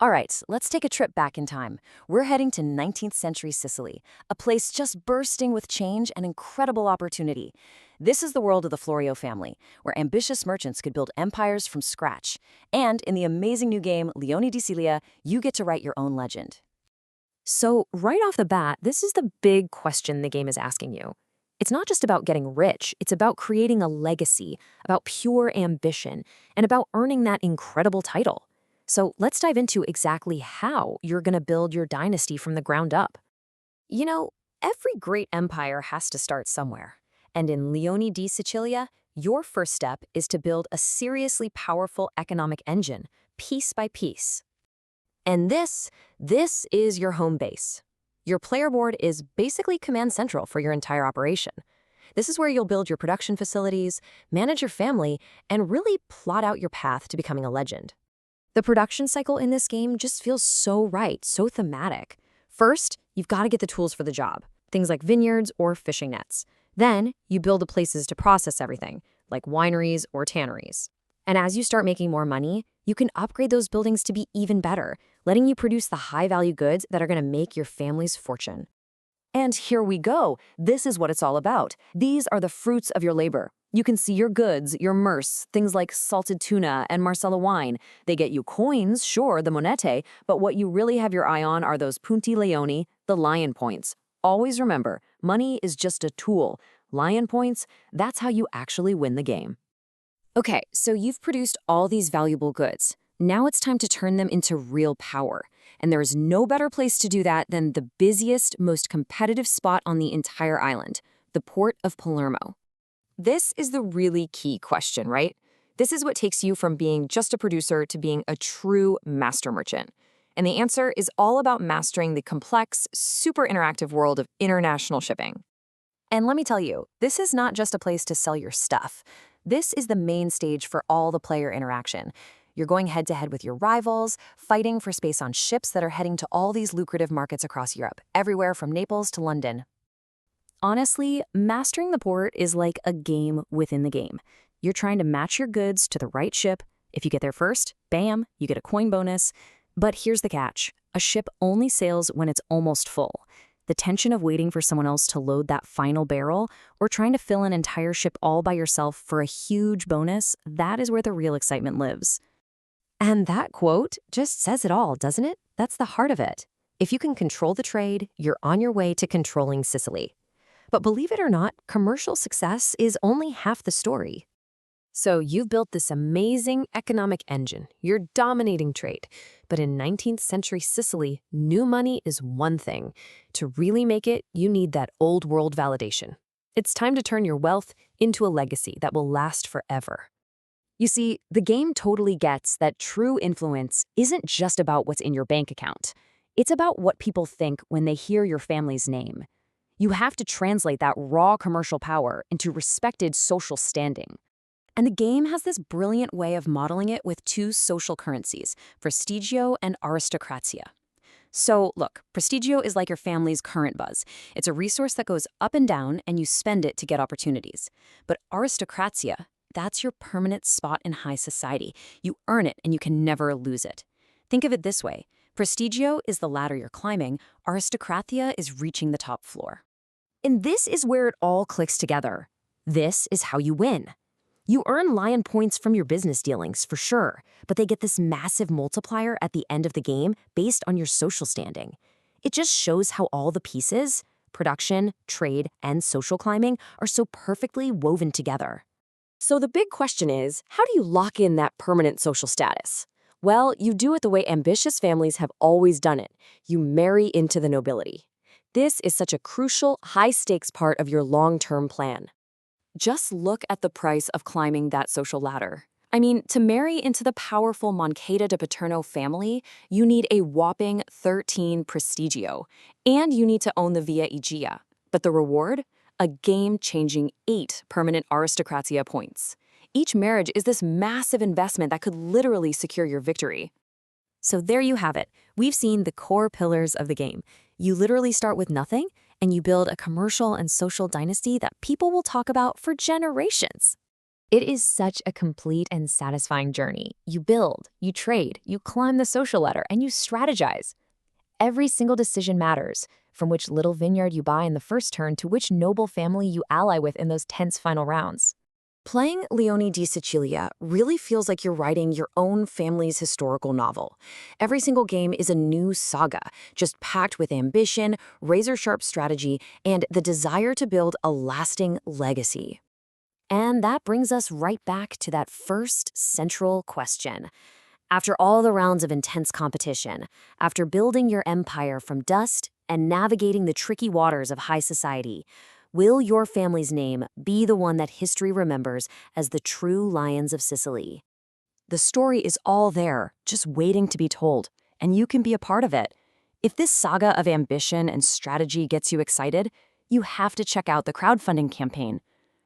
All right, let's take a trip back in time. We're heading to 19th century Sicily, a place just bursting with change and incredible opportunity. This is the world of the Florio family, where ambitious merchants could build empires from scratch. And in the amazing new game, Leone di Sicilia, you get to write your own legend. So, right off the bat, this is the big question the game is asking you. It's not just about getting rich, it's about creating a legacy, about pure ambition, and about earning that incredible title. So, let's dive into exactly how you're going to build your dynasty from the ground up. You know, every great empire has to start somewhere. And in Leone di Sicilia, your first step is to build a seriously powerful economic engine, piece by piece. And this is your home base. Your player board is basically command central for your entire operation. This is where you'll build your production facilities, manage your family, and really plot out your path to becoming a legend. The production cycle in this game just feels so right, so thematic. First, you've got to get the tools for the job, things like vineyards or fishing nets. Then, you build the places to process everything, like wineries or tanneries. And as you start making more money, you can upgrade those buildings to be even better, letting you produce the high-value goods that are going to make your family's fortune. And here we go. This is what it's all about. These are the fruits of your labor. You can see your goods, your merce, things like salted tuna and Marsala wine. They get you coins, sure, the monete, but what you really have your eye on are those punti leoni, the lion points. Always remember, money is just a tool. Lion points, that's how you actually win the game. Okay, so you've produced all these valuable goods. Now it's time to turn them into real power. And there is no better place to do that than the busiest, most competitive spot on the entire island, the Port of Palermo. This is the really key question, right? This is what takes you from being just a producer to being a true master merchant. And the answer is all about mastering the complex, super interactive world of international shipping. And let me tell you, this is not just a place to sell your stuff. This is the main stage for all the player interaction. You're going head-to-head with your rivals, fighting for space on ships that are heading to all these lucrative markets across Europe, everywhere from Naples to London. Honestly, mastering the port is like a game within the game. You're trying to match your goods to the right ship. If you get there first, bam, you get a coin bonus. But here's the catch. A ship only sails when it's almost full. The tension of waiting for someone else to load that final barrel or trying to fill an entire ship all by yourself for a huge bonus, that is where the real excitement lives. And that quote just says it all, doesn't it? That's the heart of it. If you can control the trade, you're on your way to controlling Sicily. But believe it or not, commercial success is only half the story. So you've built this amazing economic engine. You're dominating trade. But in 19th century Sicily, new money is one thing. To really make it, you need that old world validation. It's time to turn your wealth into a legacy that will last forever. You see, the game totally gets that true influence isn't just about what's in your bank account. It's about what people think when they hear your family's name. You have to translate that raw commercial power into respected social standing. And the game has this brilliant way of modeling it with two social currencies, prestigio and aristocrazia. So look, prestigio is like your family's current buzz. It's a resource that goes up and down and you spend it to get opportunities. But aristocrazia, that's your permanent spot in high society. You earn it and you can never lose it. Think of it this way. Prestigio is the ladder you're climbing, aristocratia is reaching the top floor. And this is where it all clicks together. This is how you win. You earn lion points from your business dealings, for sure, but they get this massive multiplier at the end of the game based on your social standing. It just shows how all the pieces, production, trade, and social climbing, are so perfectly woven together. So the big question is, how do you lock in that permanent social status? Well, you do it the way ambitious families have always done it. You marry into the nobility. This is such a crucial, high-stakes part of your long-term plan. Just look at the price of climbing that social ladder. I mean, to marry into the powerful Moncada de Paterno family, you need a whopping 13 prestigio, and you need to own the Via Egea. But the reward? A game-changing 8 permanent Aristocracia points. Each marriage is this massive investment that could literally secure your victory. So there you have it. We've seen the core pillars of the game. You literally start with nothing, and you build a commercial and social dynasty that people will talk about for generations. It is such a complete and satisfying journey. You build, you trade, you climb the social ladder, and you strategize. Every single decision matters, from which little vineyard you buy in the first turn to which noble family you ally with in those tense final rounds. Playing Leone di Sicilia really feels like you're writing your own family's historical novel. Every single game is a new saga, just packed with ambition, razor-sharp strategy, and the desire to build a lasting legacy. And that brings us right back to that first central question. After all the rounds of intense competition, after building your empire from dust and navigating the tricky waters of high society, will your family's name be the one that history remembers as the true Lions of Sicily? The story is all there, just waiting to be told, and you can be a part of it. If this saga of ambition and strategy gets you excited, you have to check out the crowdfunding campaign.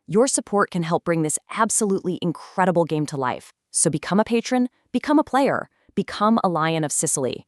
Your support can help bring this absolutely incredible game to life. So become a patron, become a player, become a Lion of Sicily.